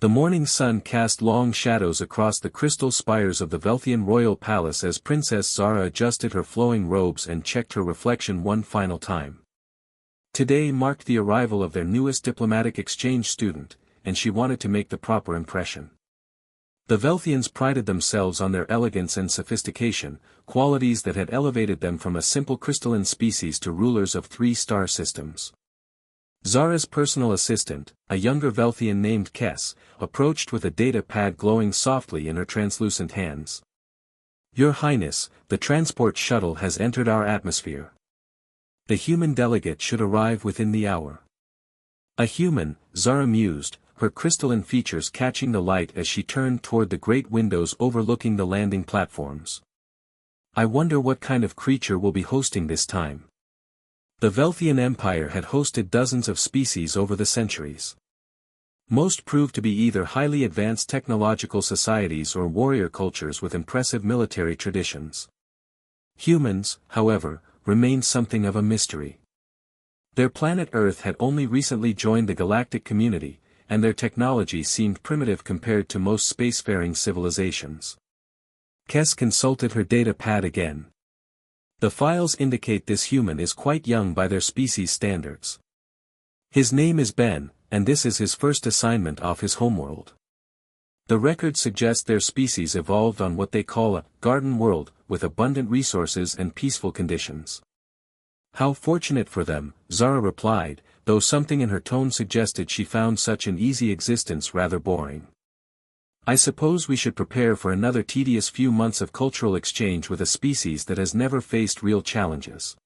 The morning sun cast long shadows across the crystal spires of the Velthian royal palace as Princess Zara adjusted her flowing robes and checked her reflection one final time. Today marked the arrival of their newest diplomatic exchange student, and she wanted to make the proper impression. The Velthians prided themselves on their elegance and sophistication, qualities that had elevated them from a simple crystalline species to rulers of 3-star systems. Zara's personal assistant, a younger Velthian named Kes, approached with a data pad glowing softly in her translucent hands. "Your Highness, the transport shuttle has entered our atmosphere. The human delegate should arrive within the hour." A human, Zara mused, her crystalline features catching the light as she turned toward the great windows overlooking the landing platforms. "I wonder what kind of creature will be hosting this time." The Velthian Empire had hosted dozens of species over the centuries. Most proved to be either highly advanced technological societies or warrior cultures with impressive military traditions. Humans, however, remained something of a mystery. Their planet Earth had only recently joined the galactic community, and their technology seemed primitive compared to most spacefaring civilizations. Kes consulted her data pad again. The files indicate this human is quite young by their species standards. His name is Ben, and this is his first assignment off his homeworld. The records suggest their species evolved on what they call a garden world, with abundant resources and peaceful conditions. "How fortunate for them," Zara replied, though something in her tone suggested she found such an easy existence rather boring. "I suppose we should prepare for another tedious few months of cultural exchange with a species that has never faced real challenges."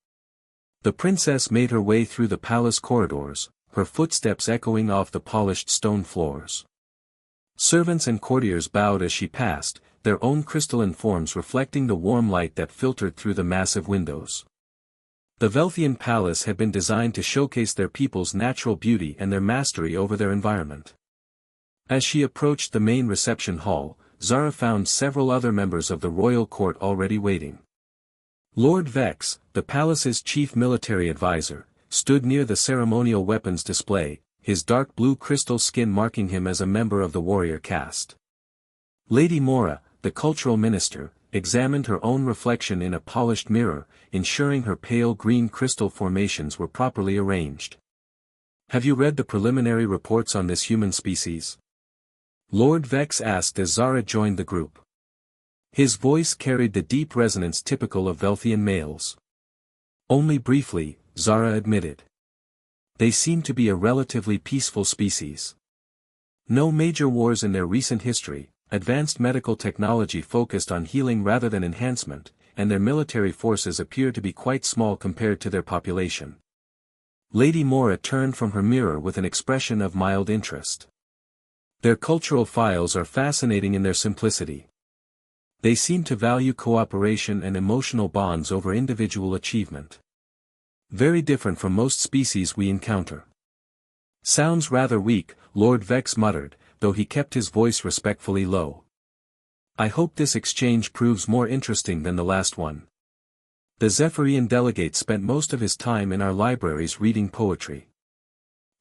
The princess made her way through the palace corridors, her footsteps echoing off the polished stone floors. Servants and courtiers bowed as she passed, their own crystalline forms reflecting the warm light that filtered through the massive windows. The Velthian palace had been designed to showcase their people's natural beauty and their mastery over their environment. As she approached the main reception hall, Zara found several other members of the royal court already waiting. Lord Vex, the palace's chief military advisor, stood near the ceremonial weapons display, his dark blue crystal skin marking him as a member of the warrior caste. Lady Mora, the cultural minister, examined her own reflection in a polished mirror, ensuring her pale green crystal formations were properly arranged. "Have you read the preliminary reports on this human species?" Lord Vex asked as Zara joined the group. His voice carried the deep resonance typical of Velthian males. "Only briefly," Zara admitted. "They seem to be a relatively peaceful species. No major wars in their recent history, advanced medical technology focused on healing rather than enhancement, and their military forces appear to be quite small compared to their population." Lady Mora turned from her mirror with an expression of mild interest. "Their cultural files are fascinating in their simplicity. They seem to value cooperation and emotional bonds over individual achievement. Very different from most species we encounter." "Sounds rather weak," Lord Vex muttered, though he kept his voice respectfully low. "I hope this exchange proves more interesting than the last one." The Zephyrian delegate spent most of his time in our libraries reading poetry.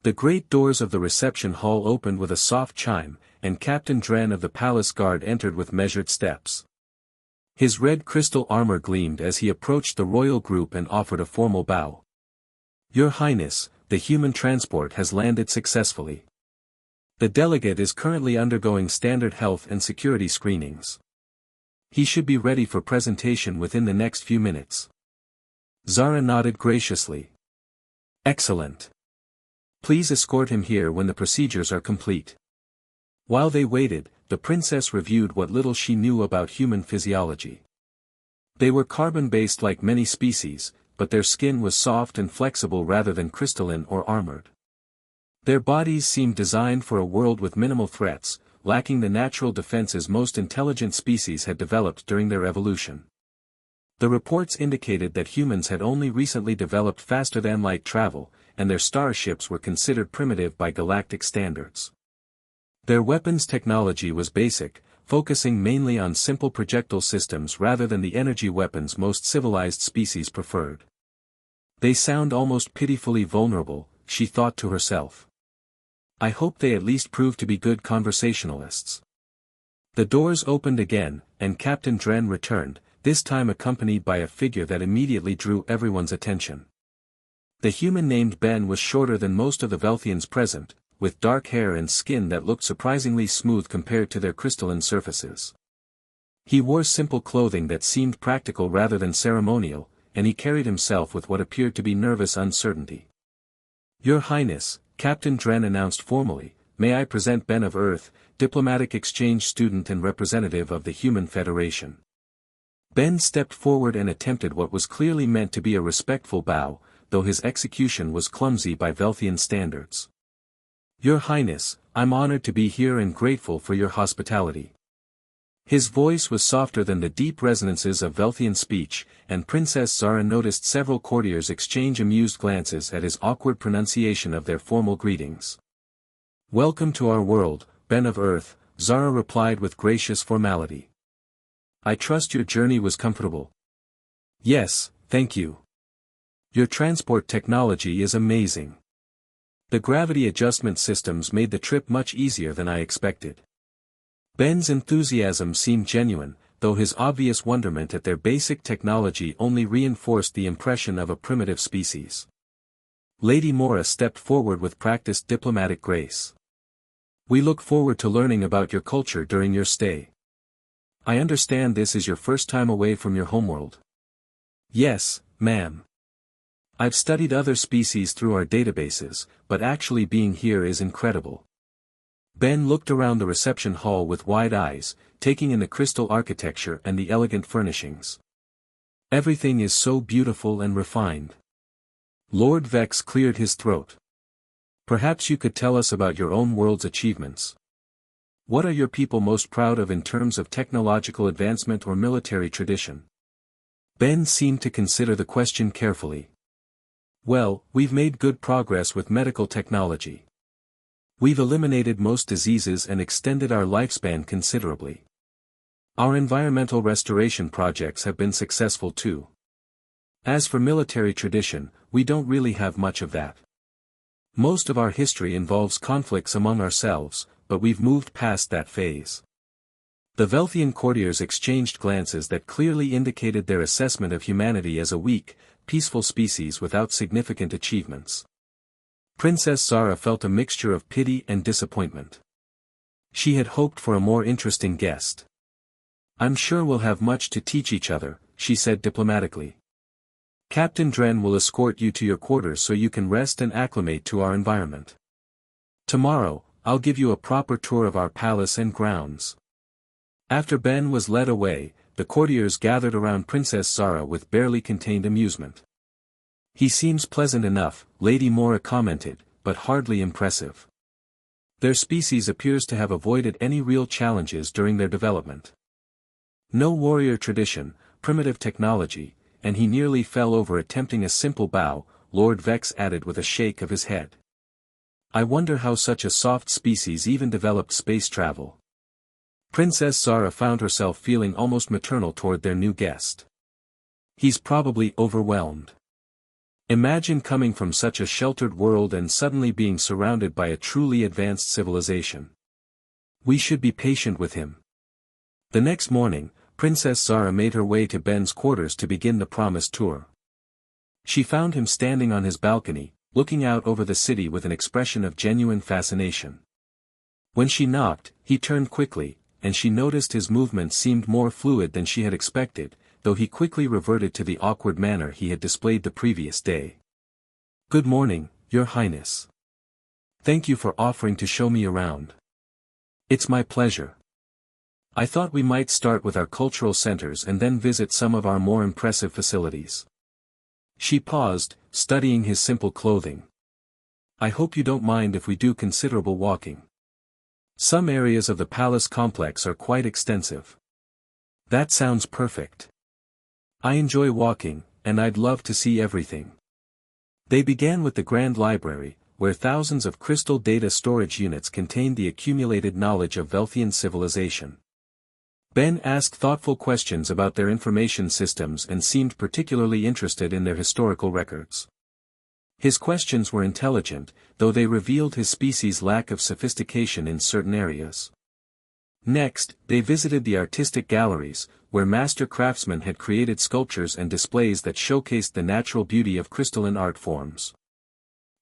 The great doors of the reception hall opened with a soft chime, and Captain Dren of the palace guard entered with measured steps. His red crystal armor gleamed as he approached the royal group and offered a formal bow. "Your Highness, the human transport has landed successfully. The delegate is currently undergoing standard health and security screenings. He should be ready for presentation within the next few minutes." Zara nodded graciously. "Excellent. Please escort him here when the procedures are complete." While they waited, the princess reviewed what little she knew about human physiology. They were carbon-based like many species, but their skin was soft and flexible rather than crystalline or armored. Their bodies seemed designed for a world with minimal threats, lacking the natural defenses most intelligent species had developed during their evolution. The reports indicated that humans had only recently developed faster-than-light travel, and their starships were considered primitive by galactic standards. Their weapons technology was basic, focusing mainly on simple projectile systems rather than the energy weapons most civilized species preferred. "They sound almost pitifully vulnerable," she thought to herself. I hope they at least prove to be good conversationalists. The doors opened again, and Captain Dren returned, this time accompanied by a figure that immediately drew everyone's attention. The human named Ben was shorter than most of the Velthians present, with dark hair and skin that looked surprisingly smooth compared to their crystalline surfaces. He wore simple clothing that seemed practical rather than ceremonial, and he carried himself with what appeared to be nervous uncertainty. "Your Highness," Captain Dren announced formally, "may I present Ben of Earth, diplomatic exchange student and representative of the Human Federation." Ben stepped forward and attempted what was clearly meant to be a respectful bow, though his execution was clumsy by Velthian standards. "Your Highness, I'm honored to be here and grateful for your hospitality." His voice was softer than the deep resonances of Velthian speech, and Princess Zara noticed several courtiers exchange amused glances at his awkward pronunciation of their formal greetings. "Welcome to our world, Ben of Earth," Zara replied with gracious formality. "I trust your journey was comfortable." "Yes, thank you. Your transport technology is amazing. The gravity adjustment systems made the trip much easier than I expected." Ben's enthusiasm seemed genuine, though his obvious wonderment at their basic technology only reinforced the impression of a primitive species. Lady Mora stepped forward with practiced diplomatic grace. "We look forward to learning about your culture during your stay. I understand this is your first time away from your homeworld." "Yes, ma'am. I've studied other species through our databases, but actually being here is incredible." Ben looked around the reception hall with wide eyes, taking in the crystal architecture and the elegant furnishings. "Everything is so beautiful and refined." Lord Vex cleared his throat. "Perhaps you could tell us about your own world's achievements. What are your people most proud of in terms of technological advancement or military tradition?" Ben seemed to consider the question carefully. "Well, we've made good progress with medical technology. We've eliminated most diseases and extended our lifespan considerably. Our environmental restoration projects have been successful too. As for military tradition, we don't really have much of that. Most of our history involves conflicts among ourselves, but we've moved past that phase." The Velthian courtiers exchanged glances that clearly indicated their assessment of humanity as a weak, peaceful species without significant achievements. Princess Zara felt a mixture of pity and disappointment. She had hoped for a more interesting guest. "I'm sure we'll have much to teach each other," she said diplomatically. "Captain Dren will escort you to your quarters so you can rest and acclimate to our environment. Tomorrow, I'll give you a proper tour of our palace and grounds." After Ben was led away, the courtiers gathered around Princess Zara with barely contained amusement. "He seems pleasant enough," Lady Mora commented, "but hardly impressive. Their species appears to have avoided any real challenges during their development. No warrior tradition, primitive technology, and he nearly fell over attempting a simple bow," Lord Vex added with a shake of his head. "I wonder how such a soft species even developed space travel." Princess Zara found herself feeling almost maternal toward their new guest. "He's probably overwhelmed. Imagine coming from such a sheltered world and suddenly being surrounded by a truly advanced civilization. We should be patient with him." The next morning, Princess Zara made her way to Ben's quarters to begin the promised tour. She found him standing on his balcony, looking out over the city with an expression of genuine fascination. When she knocked, he turned quickly, and she noticed his movements seemed more fluid than she had expected, though he quickly reverted to the awkward manner he had displayed the previous day. "Good morning, Your Highness. Thank you for offering to show me around." "It's my pleasure. I thought we might start with our cultural centers and then visit some of our more impressive facilities." She paused, studying his simple clothing. "I hope you don't mind if we do considerable walking. Some areas of the palace complex are quite extensive." "That sounds perfect. I enjoy walking, and I'd love to see everything." They began with the Grand Library, where thousands of crystal data storage units contained the accumulated knowledge of Velthian civilization. Ben asked thoughtful questions about their information systems and seemed particularly interested in their historical records. His questions were intelligent, though they revealed his species' lack of sophistication in certain areas. Next, they visited the artistic galleries, where master craftsmen had created sculptures and displays that showcased the natural beauty of crystalline art forms.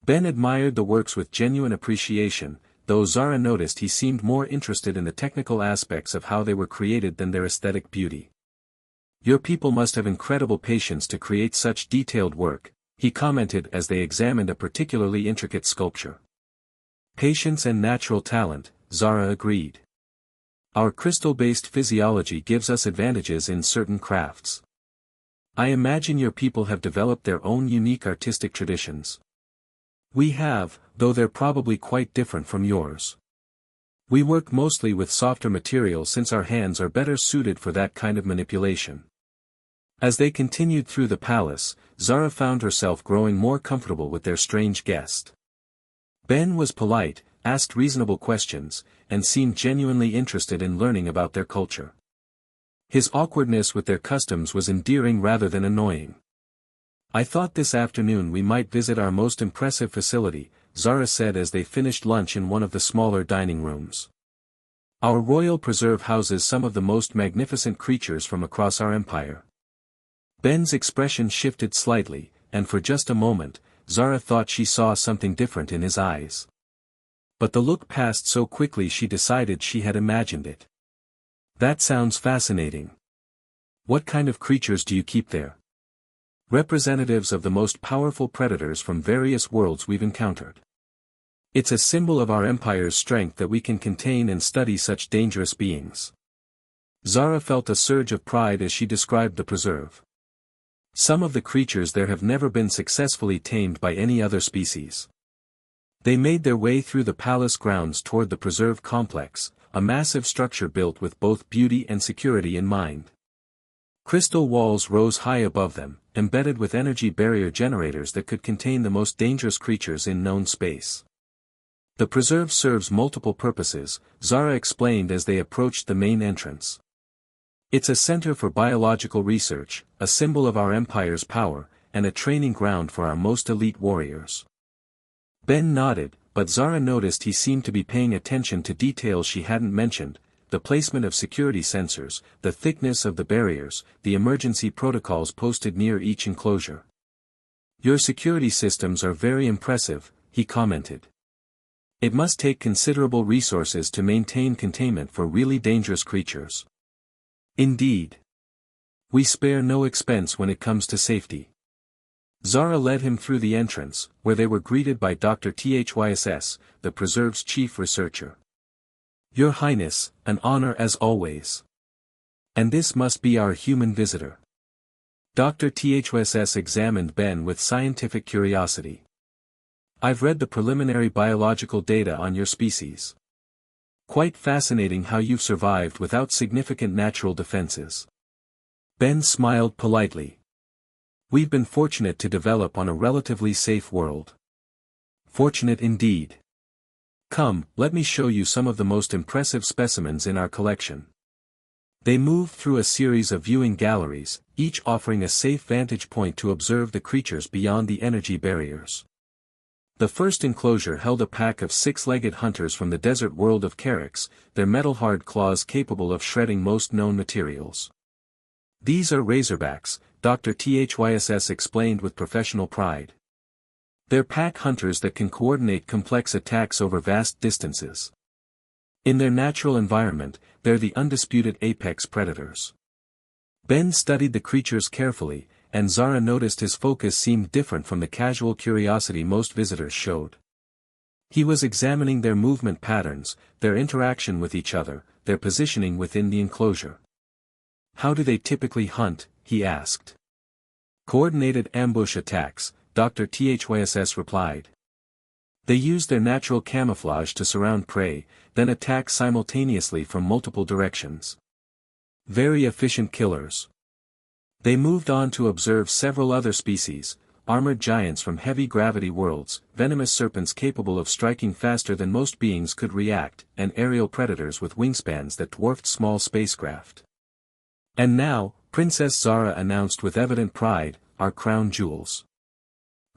Ben admired the works with genuine appreciation, though Zara noticed he seemed more interested in the technical aspects of how they were created than their aesthetic beauty. "Your people must have incredible patience to create such detailed work," he commented as they examined a particularly intricate sculpture. "Patience and natural talent," Zara agreed. "Our crystal-based physiology gives us advantages in certain crafts. I imagine your people have developed their own unique artistic traditions. We have, though they're probably quite different from yours. We work mostly with softer materials since our hands are better suited for that kind of manipulation." As they continued through the palace, Zara found herself growing more comfortable with their strange guest. Ben was polite, asked reasonable questions, and seemed genuinely interested in learning about their culture. His awkwardness with their customs was endearing rather than annoying. "I thought this afternoon we might visit our most impressive facility," Zara said as they finished lunch in one of the smaller dining rooms. "Our royal preserve houses some of the most magnificent creatures from across our empire." Ben's expression shifted slightly, and for just a moment, Zara thought she saw something different in his eyes. But the look passed so quickly she decided she had imagined it. "That sounds fascinating. What kind of creatures do you keep there?" "Representatives of the most powerful predators from various worlds we've encountered. It's a symbol of our empire's strength that we can contain and study such dangerous beings." Zara felt a surge of pride as she described the preserve. "Some of the creatures there have never been successfully tamed by any other species." They made their way through the palace grounds toward the preserve complex, a massive structure built with both beauty and security in mind. Crystal walls rose high above them, embedded with energy barrier generators that could contain the most dangerous creatures in known space. "The preserve serves multiple purposes," Zara explained as they approached the main entrance. "It's a center for biological research, a symbol of our empire's power, and a training ground for our most elite warriors." Ben nodded, but Zara noticed he seemed to be paying attention to details she hadn't mentioned: the placement of security sensors, the thickness of the barriers, the emergency protocols posted near each enclosure. "Your security systems are very impressive," he commented. "It must take considerable resources to maintain containment for really dangerous creatures." "Indeed. We spare no expense when it comes to safety." Zara led him through the entrance, where they were greeted by Dr. Thyss, the preserve's chief researcher. "Your Highness, an honor as always. And this must be our human visitor." Dr. Thyss examined Ben with scientific curiosity. "I've read the preliminary biological data on your species. Quite fascinating how you've survived without significant natural defenses." Ben smiled politely. "We've been fortunate to develop on a relatively safe world." "Fortunate indeed. Come, let me show you some of the most impressive specimens in our collection." They moved through a series of viewing galleries, each offering a safe vantage point to observe the creatures beyond the energy barriers. The first enclosure held a pack of six-legged hunters from the desert world of Orcs, their metal-hard claws capable of shredding most known materials. "These are razorbacks," Dr. Thyss explained with professional pride. "They're pack hunters that can coordinate complex attacks over vast distances. In their natural environment, they're the undisputed apex predators." Ben studied the creatures carefully, and Zara noticed his focus seemed different from the casual curiosity most visitors showed. He was examining their movement patterns, their interaction with each other, their positioning within the enclosure. "How do they typically hunt?" he asked. "Coordinated ambush attacks," Dr. Thyss replied. "They use their natural camouflage to surround prey, then attack simultaneously from multiple directions. Very efficient killers." They moved on to observe several other species: armored giants from heavy gravity worlds, venomous serpents capable of striking faster than most beings could react, and aerial predators with wingspans that dwarfed small spacecraft. "And now," Princess Zara announced with evident pride, "our crown jewels.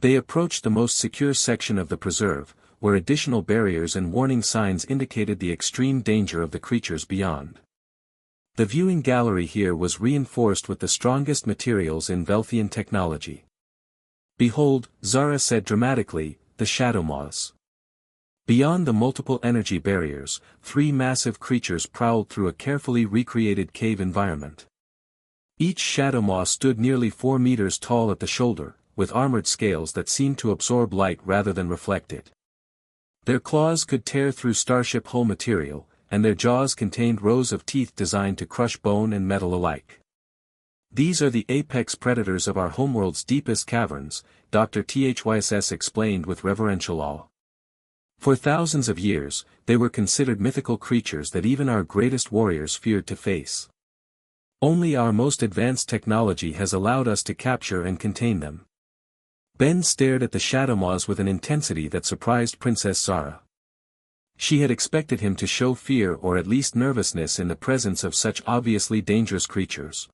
They approached the most secure section of the preserve, where additional barriers and warning signs indicated the extreme danger of the creatures beyond. The viewing gallery here was reinforced with the strongest materials in Velthian technology. "Behold," Zara said dramatically, "the shadow maws." Beyond the multiple energy barriers, 3 massive creatures prowled through a carefully recreated cave environment. Each shadow maw stood nearly 4 meters tall at the shoulder, with armored scales that seemed to absorb light rather than reflect it. Their claws could tear through starship hull material, and their jaws contained rows of teeth designed to crush bone and metal alike. "These are the apex predators of our homeworld's deepest caverns," Dr. Thyss explained with reverential awe. "For thousands of years, they were considered mythical creatures that even our greatest warriors feared to face. Only our most advanced technology has allowed us to capture and contain them." Ben stared at the shadow maws with an intensity that surprised Princess Zara. She had expected him to show fear or at least nervousness in the presence of such obviously dangerous creatures.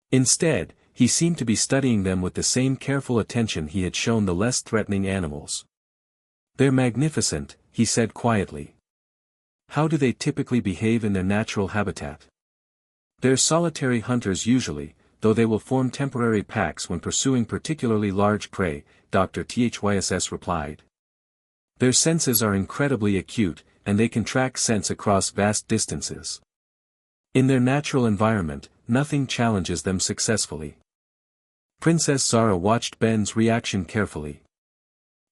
Instead, he seemed to be studying them with the same careful attention he had shown the less threatening animals. "They're magnificent," he said quietly. "How do they typically behave in their natural habitat?" "They're solitary hunters usually, though they will form temporary packs when pursuing particularly large prey," Dr. Thyss replied. "Their senses are incredibly acute, and they can track scents across vast distances. In their natural environment, nothing challenges them successfully." Princess Zara watched Ben's reaction carefully.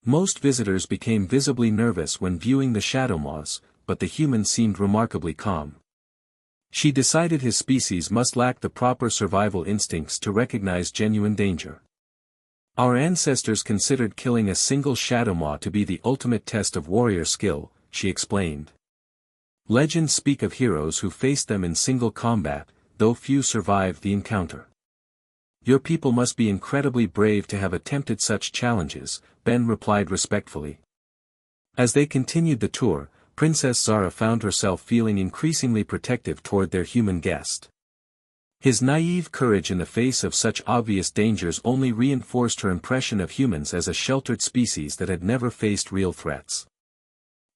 Most visitors became visibly nervous when viewing the shadow maws, but the human seemed remarkably calm. She decided his species must lack the proper survival instincts to recognize genuine danger. "Our ancestors considered killing a single shadow maw to be the ultimate test of warrior skill," she explained. "Legends speak of heroes who faced them in single combat, though few survived the encounter. Your people must be incredibly brave to have attempted such challenges," Ben replied respectfully. As they continued the tour, Princess Zara found herself feeling increasingly protective toward their human guest. His naive courage in the face of such obvious dangers only reinforced her impression of humans as a sheltered species that had never faced real threats.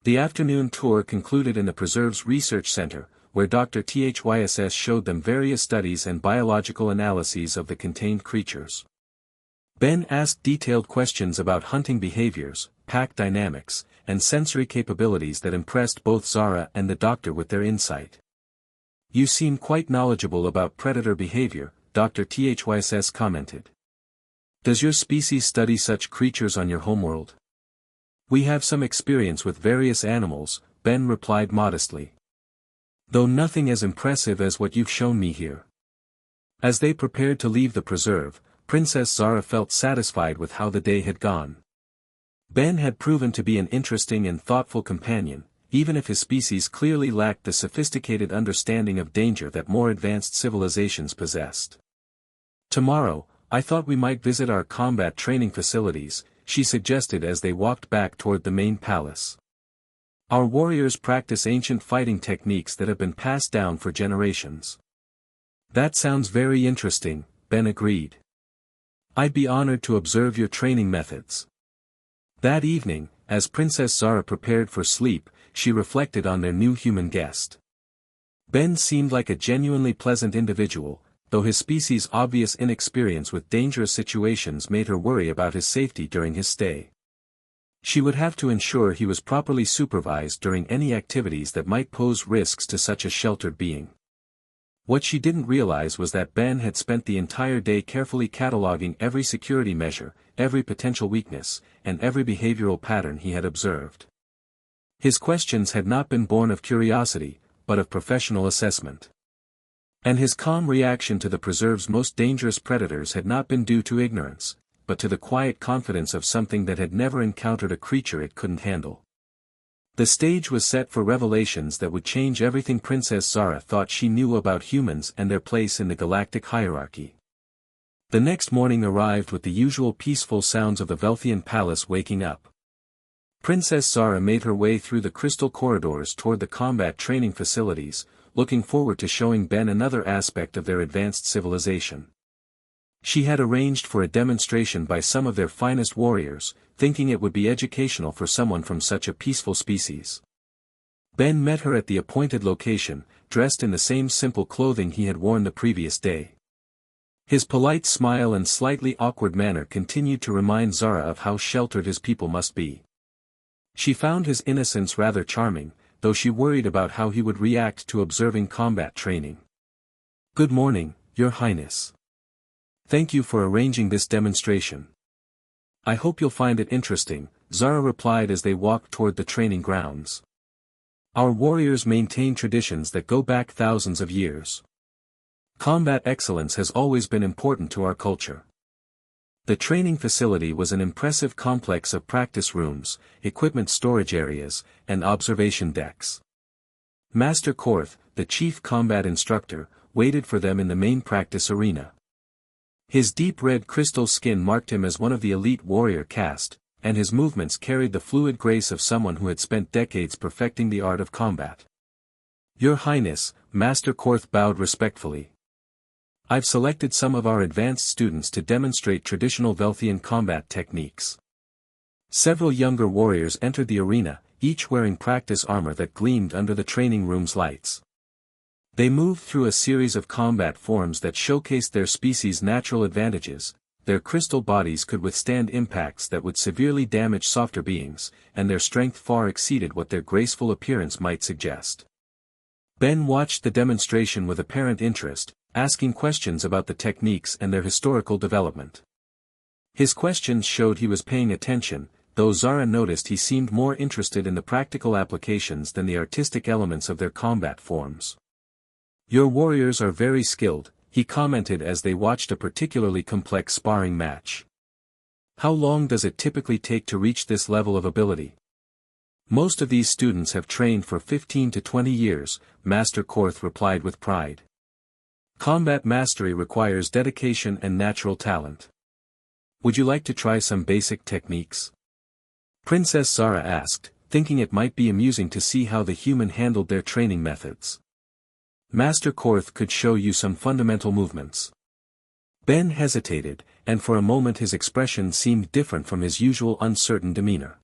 The afternoon tour concluded in the preserve's research center, where Dr. Thyss showed them various studies and biological analyses of the contained creatures. Ben asked detailed questions about hunting behaviors, pack dynamics, and sensory capabilities that impressed both Zara and the doctor with their insight. "You seem quite knowledgeable about predator behavior," Dr. Thyss commented. "Does your species study such creatures on your homeworld?" "We have some experience with various animals," Ben replied modestly. "Though nothing as impressive as what you've shown me here." As they prepared to leave the preserve, Princess Zara felt satisfied with how the day had gone. Ben had proven to be an interesting and thoughtful companion, even if his species clearly lacked the sophisticated understanding of danger that more advanced civilizations possessed. "Tomorrow, I thought we might visit our combat training facilities," she suggested as they walked back toward the main palace. "Our warriors practice ancient fighting techniques that have been passed down for generations." "That sounds very interesting," Ben agreed. "I'd be honored to observe your training methods." That evening, as Princess Zara prepared for sleep, she reflected on their new human guest. Ben seemed like a genuinely pleasant individual, though his species' obvious inexperience with dangerous situations made her worry about his safety during his stay. She would have to ensure he was properly supervised during any activities that might pose risks to such a sheltered being. What she didn't realize was that Ben had spent the entire day carefully cataloging every security measure, every potential weakness, and every behavioral pattern he had observed. His questions had not been born of curiosity, but of professional assessment. And his calm reaction to the preserve's most dangerous predators had not been due to ignorance, but to the quiet confidence of something that had never encountered a creature it couldn't handle. The stage was set for revelations that would change everything Princess Zara thought she knew about humans and their place in the galactic hierarchy. The next morning arrived with the usual peaceful sounds of the Velthian palace waking up. Princess Zara made her way through the crystal corridors toward the combat training facilities, looking forward to showing Ben another aspect of their advanced civilization. She had arranged for a demonstration by some of their finest warriors, thinking it would be educational for someone from such a peaceful species. Ben met her at the appointed location, dressed in the same simple clothing he had worn the previous day. His polite smile and slightly awkward manner continued to remind Zara of how sheltered his people must be. She found his innocence rather charming, though she worried about how he would react to observing combat training. "Good morning, Your Highness. Thank you for arranging this demonstration. I hope you'll find it interesting," Zara replied as they walked toward the training grounds. "Our warriors maintain traditions that go back thousands of years. Combat excellence has always been important to our culture." The training facility was an impressive complex of practice rooms, equipment storage areas, and observation decks. Master Korth, the chief combat instructor, waited for them in the main practice arena. His deep red crystal skin marked him as one of the elite warrior caste, and his movements carried the fluid grace of someone who had spent decades perfecting the art of combat. "Your Highness," Master Korth bowed respectfully. "I've selected some of our advanced students to demonstrate traditional Velthian combat techniques." Several younger warriors entered the arena, each wearing practice armor that gleamed under the training room's lights. They moved through a series of combat forms that showcased their species' natural advantages. Their crystal bodies could withstand impacts that would severely damage softer beings, and their strength far exceeded what their graceful appearance might suggest. Ben watched the demonstration with apparent interest, asking questions about the techniques and their historical development. His questions showed he was paying attention, though Zara noticed he seemed more interested in the practical applications than the artistic elements of their combat forms. "Your warriors are very skilled," he commented as they watched a particularly complex sparring match. "How long does it typically take to reach this level of ability?" "Most of these students have trained for 15 to 20 years, Master Korth replied with pride. "Combat mastery requires dedication and natural talent. Would you like to try some basic techniques?" Princess Zara asked, thinking it might be amusing to see how the human handled their training methods. "Master Korth could show you some fundamental movements." Ben hesitated, and for a moment his expression seemed different from his usual uncertain demeanor.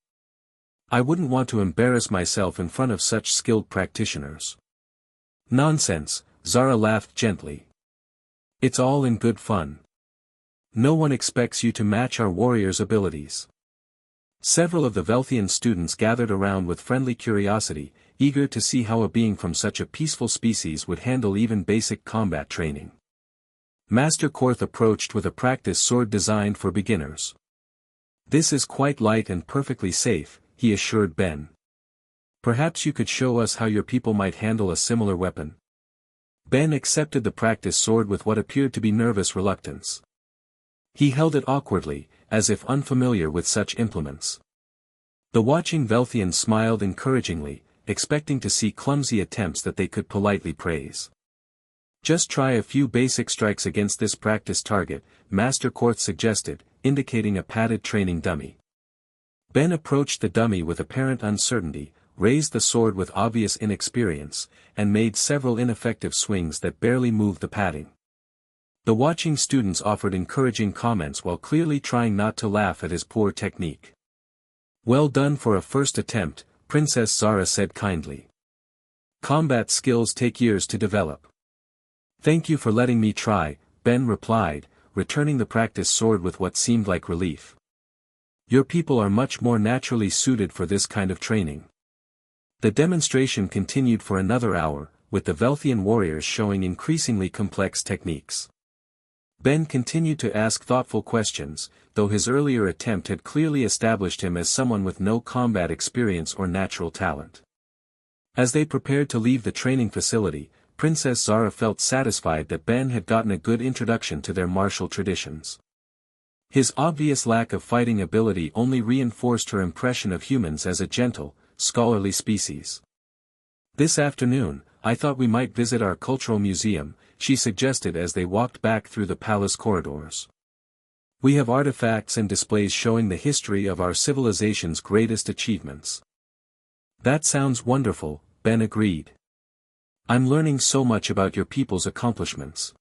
"I wouldn't want to embarrass myself in front of such skilled practitioners." "Nonsense," Zara laughed gently. "It's all in good fun. No one expects you to match our warriors' abilities." Several of the Velthian students gathered around with friendly curiosity, eager to see how a being from such a peaceful species would handle even basic combat training. Master Korth approached with a practice sword designed for beginners. "This is quite light and perfectly safe," he assured Ben. "Perhaps you could show us how your people might handle a similar weapon?" Ben accepted the practice sword with what appeared to be nervous reluctance. He held it awkwardly, as if unfamiliar with such implements. The watching Velthians smiled encouragingly, expecting to see clumsy attempts that they could politely praise. "Just try a few basic strikes against this practice target," Master Korth suggested, indicating a padded training dummy. Ben approached the dummy with apparent uncertainty, raised the sword with obvious inexperience, and made several ineffective swings that barely moved the padding. The watching students offered encouraging comments while clearly trying not to laugh at his poor technique. "Well done for a first attempt," Princess Zara said kindly. "Combat skills take years to develop." "Thank you for letting me try," Ben replied, returning the practice sword with what seemed like relief. "Your people are much more naturally suited for this kind of training." The demonstration continued for another hour, with the Velthian warriors showing increasingly complex techniques. Ben continued to ask thoughtful questions, though his earlier attempt had clearly established him as someone with no combat experience or natural talent. As they prepared to leave the training facility, Princess Zara felt satisfied that Ben had gotten a good introduction to their martial traditions. His obvious lack of fighting ability only reinforced her impression of humans as a gentle, scholarly species. "This afternoon, I thought we might visit our cultural museum," she suggested as they walked back through the palace corridors. "We have artifacts and displays showing the history of our civilization's greatest achievements." "That sounds wonderful," Ben agreed. "I'm learning so much about your people's accomplishments."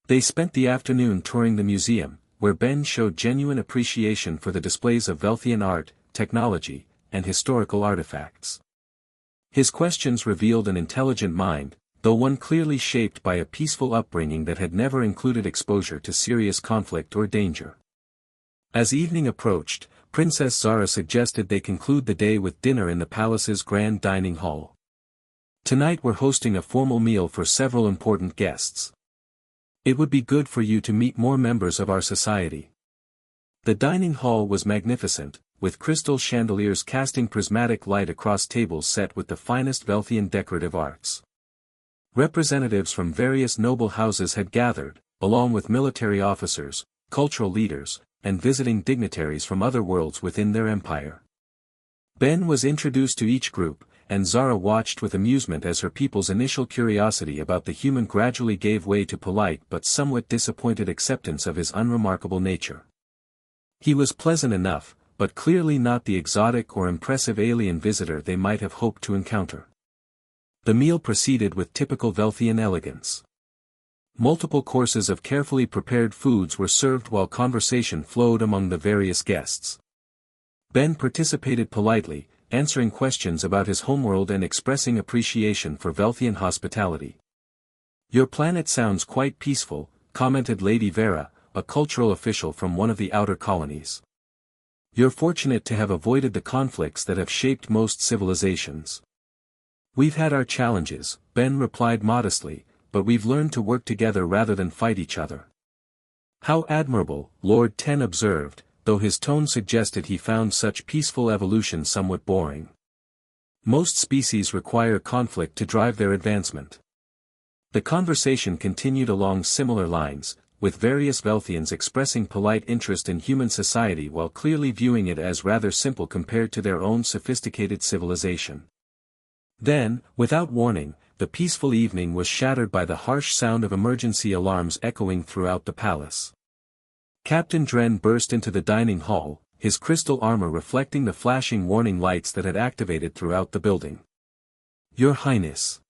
They spent the afternoon touring the museum, where Ben showed genuine appreciation for the displays of Velthian art, technology, and historical artifacts. His questions revealed an intelligent mind, though one clearly shaped by a peaceful upbringing that had never included exposure to serious conflict or danger. As evening approached, Princess Zara suggested they conclude the day with dinner in the palace's grand dining hall. "Tonight we're hosting a formal meal for several important guests. It would be good for you to meet more members of our society." The dining hall was magnificent, with crystal chandeliers casting prismatic light across tables set with the finest Velthian decorative arts. Representatives from various noble houses had gathered, along with military officers, cultural leaders, and visiting dignitaries from other worlds within their empire. Ben was introduced to each group, and Zara watched with amusement as her people's initial curiosity about the human gradually gave way to polite but somewhat disappointed acceptance of his unremarkable nature. He was pleasant enough, but clearly not the exotic or impressive alien visitor they might have hoped to encounter. The meal proceeded with typical Velthian elegance. Multiple courses of carefully prepared foods were served while conversation flowed among the various guests. Ben participated politely, answering questions about his homeworld and expressing appreciation for Velthian hospitality. "Your planet sounds quite peaceful," commented Lady Vera, a cultural official from one of the outer colonies. "You're fortunate to have avoided the conflicts that have shaped most civilizations." "We've had our challenges," Ben replied modestly, "but we've learned to work together rather than fight each other." "How admirable," Lord Ten observed, though his tone suggested he found such peaceful evolution somewhat boring. "Most species require conflict to drive their advancement." The conversation continued along similar lines, with various Velthians expressing polite interest in human society while clearly viewing it as rather simple compared to their own sophisticated civilization. Then, without warning, the peaceful evening was shattered by the harsh sound of emergency alarms echoing throughout the palace. Captain Dren burst into the dining hall, his crystal armor reflecting the flashing warning lights that had activated throughout the building. "Your Highness.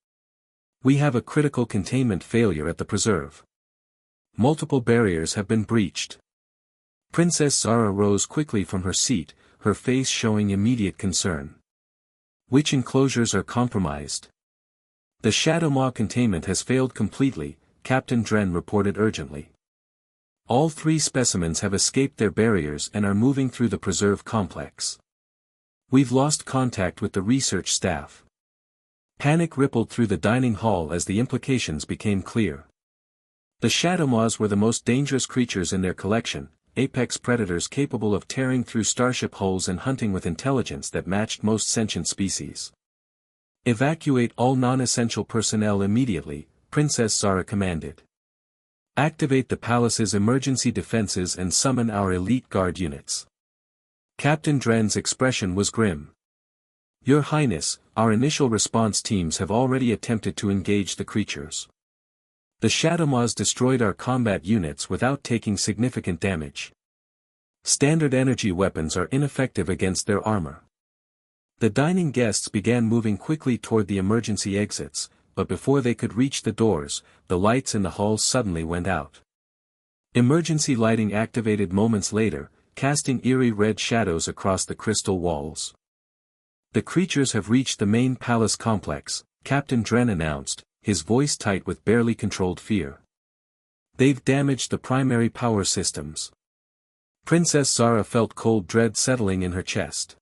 We have a critical containment failure at the preserve. Multiple barriers have been breached." Princess Zara rose quickly from her seat, her face showing immediate concern. "Which enclosures are compromised?" "The Shadow Maw containment has failed completely," Captain Dren reported urgently. "All 3 specimens have escaped their barriers and are moving through the preserve complex. We've lost contact with the research staff." Panic rippled through the dining hall as the implications became clear. The Shadow Maws were the most dangerous creatures in their collection, apex predators capable of tearing through starship hulls and hunting with intelligence that matched most sentient species. "Evacuate all non-essential personnel immediately," Princess Zara commanded. "Activate the palace's emergency defenses and summon our elite guard units." Captain Dren's expression was grim. "Your Highness, our initial response teams have already attempted to engage the creatures. The Shadow Maws destroyed our combat units without taking significant damage. Standard energy weapons are ineffective against their armor." The dining guests began moving quickly toward the emergency exits, but before they could reach the doors, the lights in the hall suddenly went out. Emergency lighting activated moments later, casting eerie red shadows across the crystal walls. "The creatures have reached the main palace complex," Captain Dren announced, his voice tight with barely controlled fear. "They've damaged the primary power systems." Princess Zara felt cold dread settling in her chest.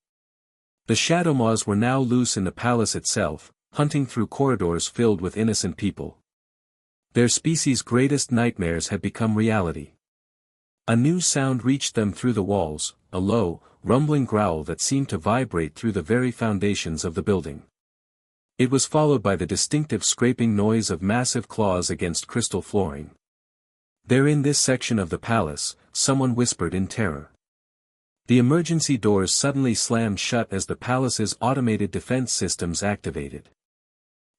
The Shadow Maws were now loose in the palace itself, hunting through corridors filled with innocent people. Their species' greatest nightmares had become reality. A new sound reached them through the walls, a low, rumbling growl that seemed to vibrate through the very foundations of the building. It was followed by the distinctive scraping noise of massive claws against crystal flooring. "They're in this section of the palace," someone whispered in terror. The emergency doors suddenly slammed shut as the palace's automated defense systems activated.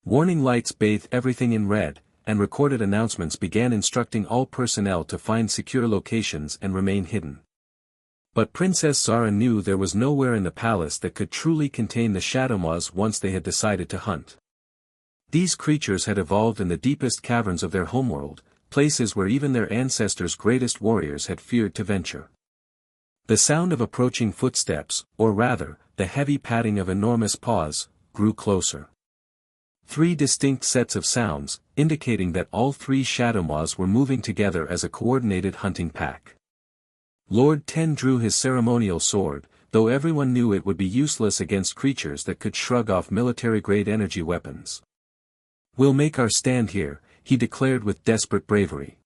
Warning lights bathed everything in red, and recorded announcements began instructing all personnel to find secure locations and remain hidden. But Princess Zara knew there was nowhere in the palace that could truly contain the Shadow Maws once they had decided to hunt. These creatures had evolved in the deepest caverns of their homeworld, places where even their ancestors' greatest warriors had feared to venture. The sound of approaching footsteps, or rather, the heavy padding of enormous paws, grew closer. 3 distinct sets of sounds, indicating that all 3 Shadowmaws were moving together as a coordinated hunting pack. Lord Ten drew his ceremonial sword, though everyone knew it would be useless against creatures that could shrug off military-grade energy weapons. "We'll make our stand here," he declared with desperate bravery.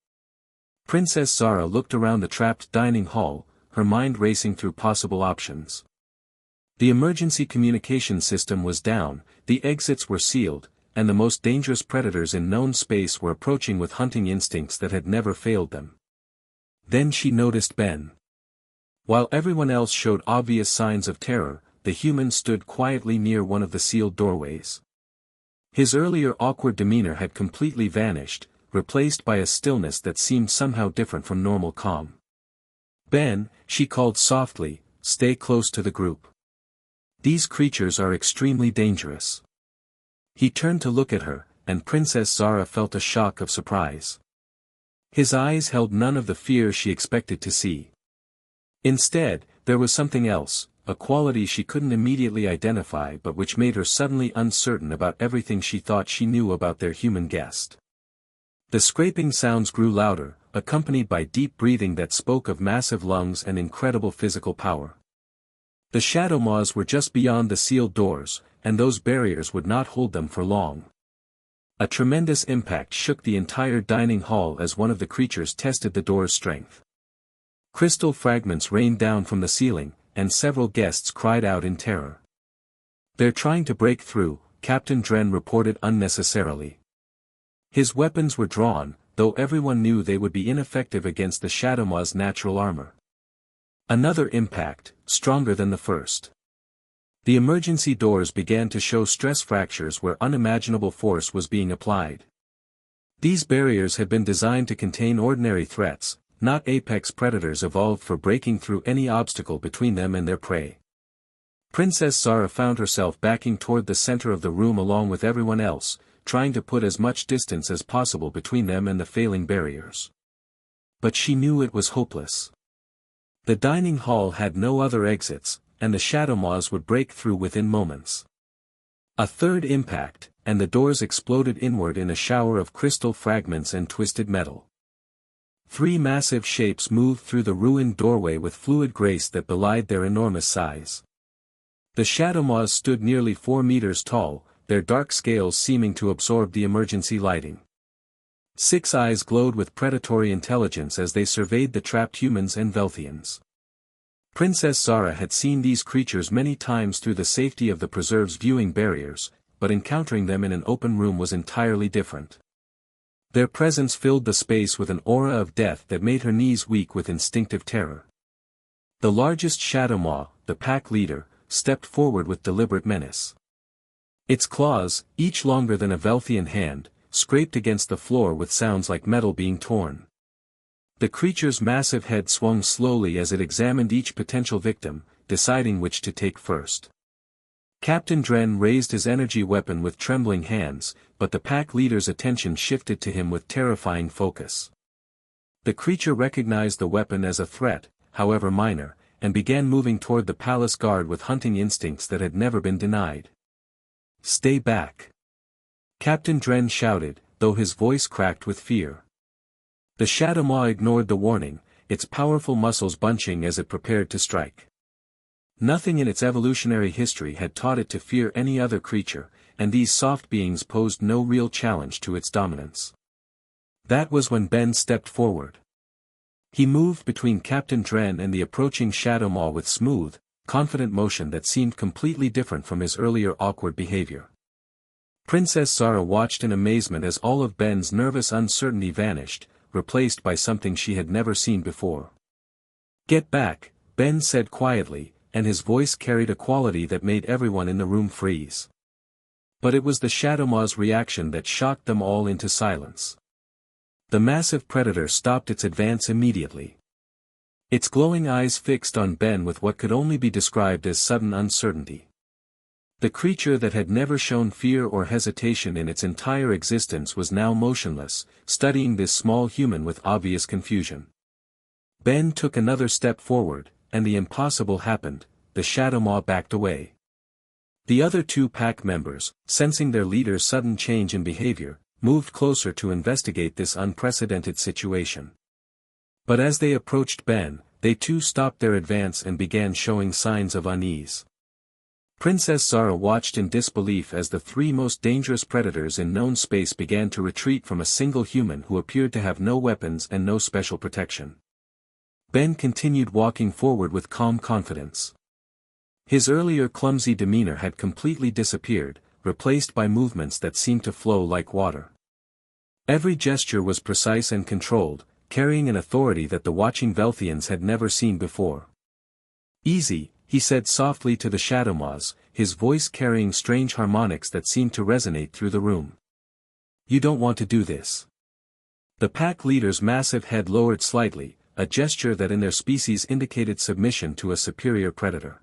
Princess Zara looked around the trapped dining hall, her mind racing through possible options. The emergency communication system was down, the exits were sealed, and the most dangerous predators in known space were approaching with hunting instincts that had never failed them. Then she noticed Ben. While everyone else showed obvious signs of terror, the human stood quietly near one of the sealed doorways. His earlier awkward demeanor had completely vanished, replaced by a stillness that seemed somehow different from normal calm. "Ben," she called softly, "stay close to the group. These creatures are extremely dangerous." He turned to look at her, and Princess Zara felt a shock of surprise. His eyes held none of the fear she expected to see. Instead, there was something else, a quality she couldn't immediately identify but which made her suddenly uncertain about everything she thought she knew about their human guest. The scraping sounds grew louder, accompanied by deep breathing that spoke of massive lungs and incredible physical power. The Shadowmaws were just beyond the sealed doors, and those barriers would not hold them for long. A tremendous impact shook the entire dining hall as one of the creatures tested the door's strength. Crystal fragments rained down from the ceiling, and several guests cried out in terror. "They're trying to break through," Captain Dren reported unnecessarily. His weapons were drawn, though everyone knew they would be ineffective against the Shadowmaw's natural armor. Another impact, stronger than the first. The emergency doors began to show stress fractures where unimaginable force was being applied. These barriers had been designed to contain ordinary threats, not apex predators evolved for breaking through any obstacle between them and their prey. Princess Zara found herself backing toward the center of the room along with everyone else, trying to put as much distance as possible between them and the failing barriers. But she knew it was hopeless. The dining hall had no other exits, and the Shadowmaws would break through within moments. A third impact, and the doors exploded inward in a shower of crystal fragments and twisted metal. 3 massive shapes moved through the ruined doorway with fluid grace that belied their enormous size. The Shadowmaws stood nearly 4 meters tall, their dark scales seeming to absorb the emergency lighting. 6 eyes glowed with predatory intelligence as they surveyed the trapped humans and Velthians. Princess Zara had seen these creatures many times through the safety of the preserve's viewing barriers, but encountering them in an open room was entirely different. Their presence filled the space with an aura of death that made her knees weak with instinctive terror. The largest Shadowmaw, the pack leader, stepped forward with deliberate menace. Its claws, each longer than a Velthian hand, scraped against the floor with sounds like metal being torn. The creature's massive head swung slowly as it examined each potential victim, deciding which to take first. Captain Dren raised his energy weapon with trembling hands, but the pack leader's attention shifted to him with terrifying focus. The creature recognized the weapon as a threat, however minor, and began moving toward the palace guard with hunting instincts that had never been denied. "Stay back!" Captain Dren shouted, though his voice cracked with fear. The Shadowmaw ignored the warning, its powerful muscles bunching as it prepared to strike. Nothing in its evolutionary history had taught it to fear any other creature, and these soft beings posed no real challenge to its dominance. That was when Ben stepped forward. He moved between Captain Dren and the approaching Shadowmaw with smooth, confident motion that seemed completely different from his earlier awkward behavior. Princess Zara watched in amazement as all of Ben's nervous uncertainty vanished, replaced by something she had never seen before. "Get back," Ben said quietly, and his voice carried a quality that made everyone in the room freeze. But it was the Shadowmaw's reaction that shocked them all into silence. The massive predator stopped its advance immediately. Its glowing eyes fixed on Ben with what could only be described as sudden uncertainty. The creature that had never shown fear or hesitation in its entire existence was now motionless, studying this small human with obvious confusion. Ben took another step forward, and the impossible happened. The Shadowmaw backed away. The other two pack members, sensing their leader's sudden change in behavior, moved closer to investigate this unprecedented situation. But as they approached Ben, they too stopped their advance and began showing signs of unease. Princess Zara watched in disbelief as the three most dangerous predators in known space began to retreat from a single human who appeared to have no weapons and no special protection. Ben continued walking forward with calm confidence. His earlier clumsy demeanor had completely disappeared, replaced by movements that seemed to flow like water. Every gesture was precise and controlled, carrying an authority that the watching Velthians had never seen before. "Easy," he said softly to the Shadowmaws, his voice carrying strange harmonics that seemed to resonate through the room. "You don't want to do this." The pack leader's massive head lowered slightly, a gesture that in their species indicated submission to a superior predator.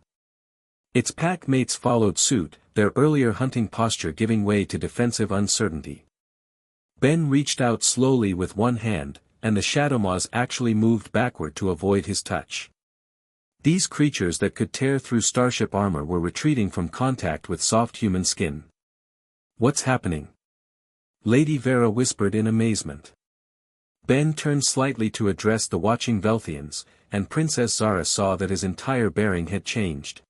Its pack mates followed suit, their earlier hunting posture giving way to defensive uncertainty. Ben reached out slowly with one hand, and the Shadowmaws actually moved backward to avoid his touch. These creatures that could tear through starship armor were retreating from contact with soft human skin. "What's happening?" Lady Vera whispered in amazement. Ben turned slightly to address the watching Velthians, and Princess Zara saw that his entire bearing had changed.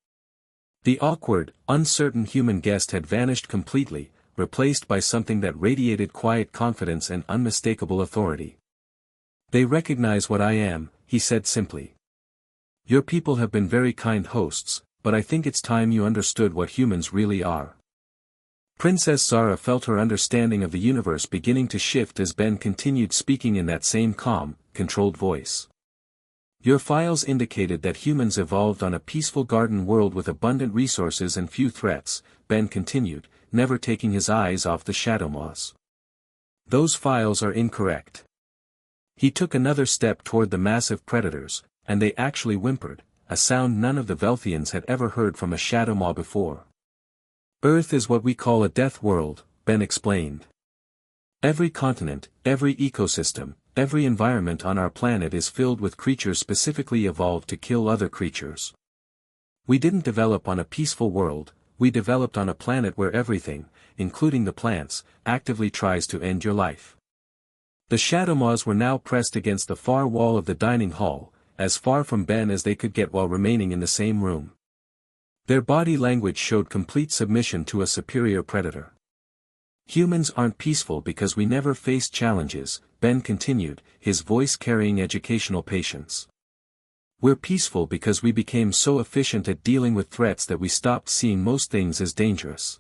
The awkward, uncertain human guest had vanished completely, replaced by something that radiated quiet confidence and unmistakable authority. "They recognize what I am," he said simply. "Your people have been very kind hosts, but I think it's time you understood what humans really are." Princess Zara felt her understanding of the universe beginning to shift as Ben continued speaking in that same calm, controlled voice. "Your files indicated that humans evolved on a peaceful garden world with abundant resources and few threats," Ben continued, never taking his eyes off the Shadowmaws. "Those files are incorrect." He took another step toward the massive predators, and they actually whimpered, a sound none of the Velthians had ever heard from a Shadowmaw before. "Earth is what we call a death world," Ben explained. "Every continent, every ecosystem, every environment on our planet is filled with creatures specifically evolved to kill other creatures. We didn't develop on a peaceful world, we developed on a planet where everything, including the plants, actively tries to end your life." The Shadowmaws were now pressed against the far wall of the dining hall, as far from Ben as they could get while remaining in the same room. Their body language showed complete submission to a superior predator. "Humans aren't peaceful because we never faced challenges," Ben continued, his voice carrying educational patience. "We're peaceful because we became so efficient at dealing with threats that we stopped seeing most things as dangerous."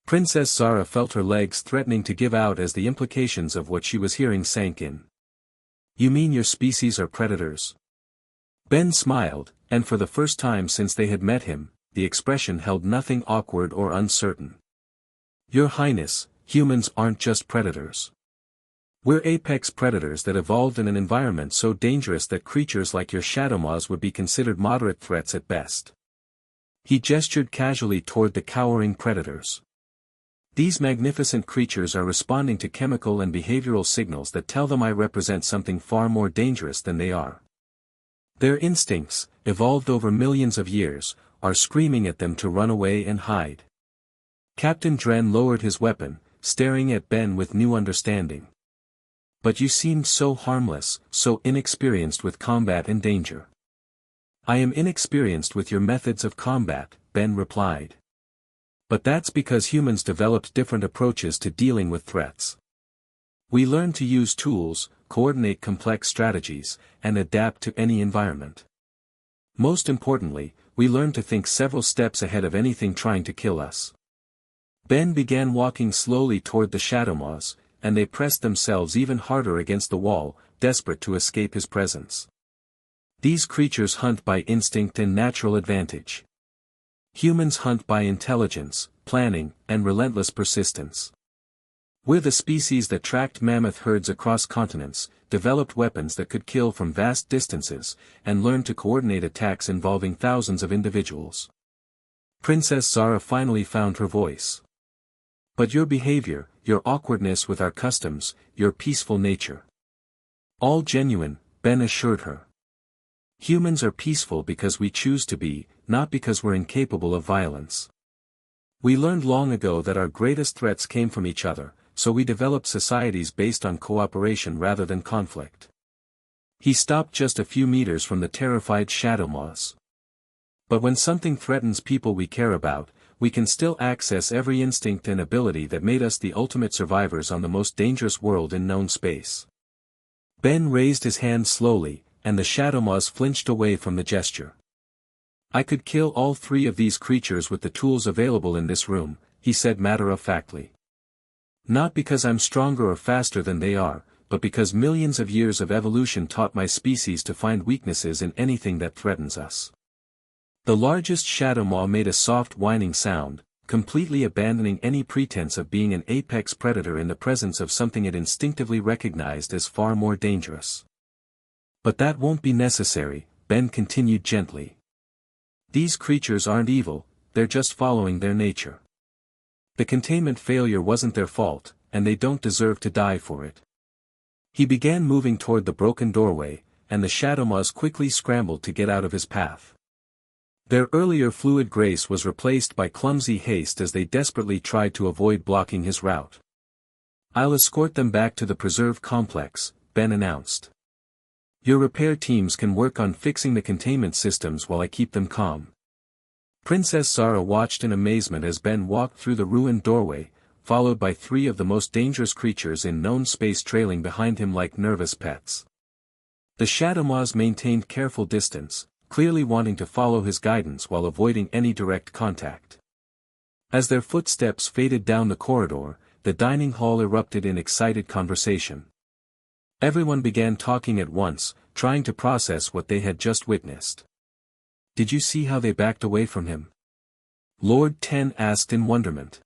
Princess Zara felt her legs threatening to give out as the implications of what she was hearing sank in. "You mean your species are predators?" Ben smiled, and for the first time since they had met him, the expression held nothing awkward or uncertain. "Your Highness, humans aren't just predators. We're apex predators that evolved in an environment so dangerous that creatures like your Shadowmaws would be considered moderate threats at best." He gestured casually toward the cowering predators. "These magnificent creatures are responding to chemical and behavioral signals that tell them I represent something far more dangerous than they are. Their instincts, evolved over millions of years, are screaming at them to run away and hide." Captain Dren lowered his weapon, staring at Ben with new understanding. "But you seemed so harmless, so inexperienced with combat and danger." "I am inexperienced with your methods of combat," Ben replied. "But that's because humans developed different approaches to dealing with threats. We learn to use tools, coordinate complex strategies, and adapt to any environment. Most importantly, we learn to think several steps ahead of anything trying to kill us." Ben began walking slowly toward the Shadowmaws, and they pressed themselves even harder against the wall, desperate to escape his presence. "These creatures hunt by instinct and natural advantage. Humans hunt by intelligence, planning, and relentless persistence. We're the species that tracked mammoth herds across continents, developed weapons that could kill from vast distances, and learned to coordinate attacks involving thousands of individuals. Princess Zara finally found her voice. But your behavior, your awkwardness with our customs, your peaceful nature. All genuine, Ben assured her. Humans are peaceful because we choose to be, not because we're incapable of violence. We learned long ago that our greatest threats came from each other, so we developed societies based on cooperation rather than conflict. He stopped just a few meters from the terrified shadow moths. But when something threatens people we care about, we can still access every instinct and ability that made us the ultimate survivors on the most dangerous world in known space. Ben raised his hand slowly, and the shadow moths flinched away from the gesture. I could kill all three of these creatures with the tools available in this room, he said matter-of-factly. Not because I'm stronger or faster than they are, but because millions of years of evolution taught my species to find weaknesses in anything that threatens us. The largest shadow moth made a soft whining sound, completely abandoning any pretense of being an apex predator in the presence of something it instinctively recognized as far more dangerous. But that won't be necessary, Ben continued gently. These creatures aren't evil, they're just following their nature. The containment failure wasn't their fault, and they don't deserve to die for it. He began moving toward the broken doorway, and the shadow moths quickly scrambled to get out of his path. Their earlier fluid grace was replaced by clumsy haste as they desperately tried to avoid blocking his route. I'll escort them back to the preserve complex, Ben announced. Your repair teams can work on fixing the containment systems while I keep them calm. Princess Zara watched in amazement as Ben walked through the ruined doorway, followed by three of the most dangerous creatures in known space trailing behind him like nervous pets. The shadow moths maintained careful distance, clearly wanting to follow his guidance while avoiding any direct contact. As their footsteps faded down the corridor, the dining hall erupted in excited conversation. Everyone began talking at once, trying to process what they had just witnessed. Did you see how they backed away from him? Lord Ten asked in wonderment.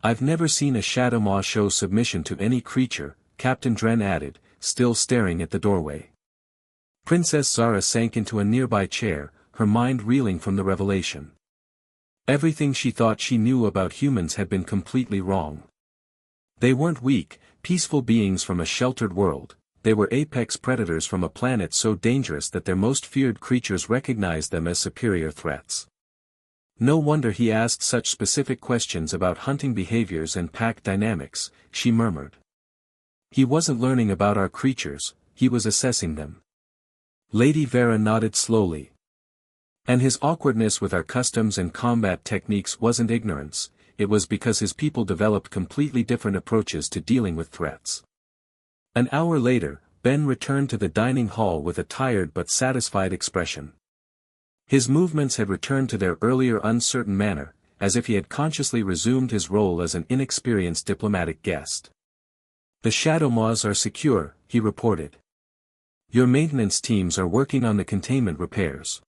I've never seen a shadow moth show submission to any creature, Captain Dren added, still staring at the doorway. Princess Zara sank into a nearby chair, her mind reeling from the revelation. Everything she thought she knew about humans had been completely wrong. They weren't weak, peaceful beings from a sheltered world, they were apex predators from a planet so dangerous that their most feared creatures recognized them as superior threats. No wonder he asked such specific questions about hunting behaviors and pack dynamics, she murmured. He wasn't learning about our creatures, he was assessing them. Lady Vera nodded slowly. And his awkwardness with our customs and combat techniques wasn't ignorance, it was because his people developed completely different approaches to dealing with threats. An hour later, Ben returned to the dining hall with a tired but satisfied expression. His movements had returned to their earlier uncertain manner, as if he had consciously resumed his role as an inexperienced diplomatic guest. The shadow moths are secure, he reported. Your maintenance teams are working on the containment repairs.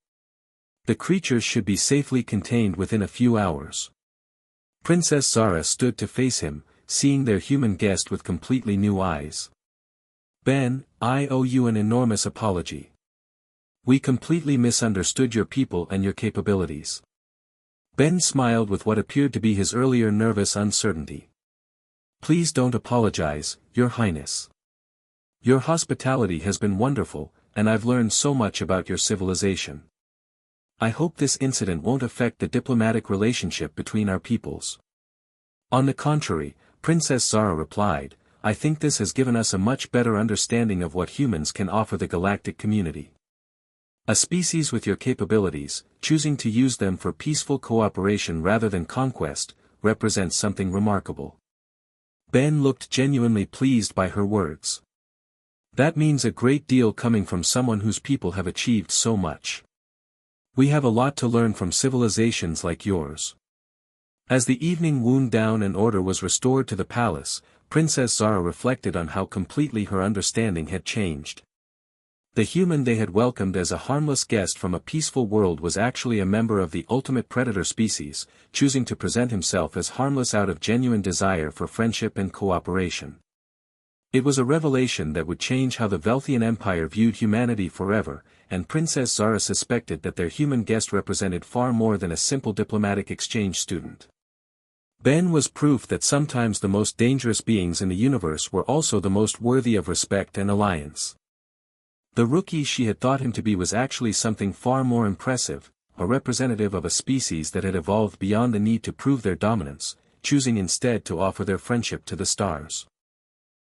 The creatures should be safely contained within a few hours. Princess Zara stood to face him, seeing their human guest with completely new eyes. Ben, I owe you an enormous apology. We completely misunderstood your people and your capabilities. Ben smiled with what appeared to be his earlier nervous uncertainty. Please don't apologize, Your Highness. Your hospitality has been wonderful, and I've learned so much about your civilization. I hope this incident won't affect the diplomatic relationship between our peoples. On the contrary, Princess Zara replied, I think this has given us a much better understanding of what humans can offer the galactic community. A species with your capabilities, choosing to use them for peaceful cooperation rather than conquest, represents something remarkable. Ben looked genuinely pleased by her words. That means a great deal coming from someone whose people have achieved so much. We have a lot to learn from civilizations like yours. As the evening wound down and order was restored to the palace, Princess Zara reflected on how completely her understanding had changed. The human they had welcomed as a harmless guest from a peaceful world was actually a member of the ultimate predator species, choosing to present himself as harmless out of genuine desire for friendship and cooperation. It was a revelation that would change how the Velthian Empire viewed humanity forever, and Princess Zara suspected that their human guest represented far more than a simple diplomatic exchange student. Ben was proof that sometimes the most dangerous beings in the universe were also the most worthy of respect and alliance. The rookie she had thought him to be was actually something far more impressive, a representative of a species that had evolved beyond the need to prove their dominance, choosing instead to offer their friendship to the stars.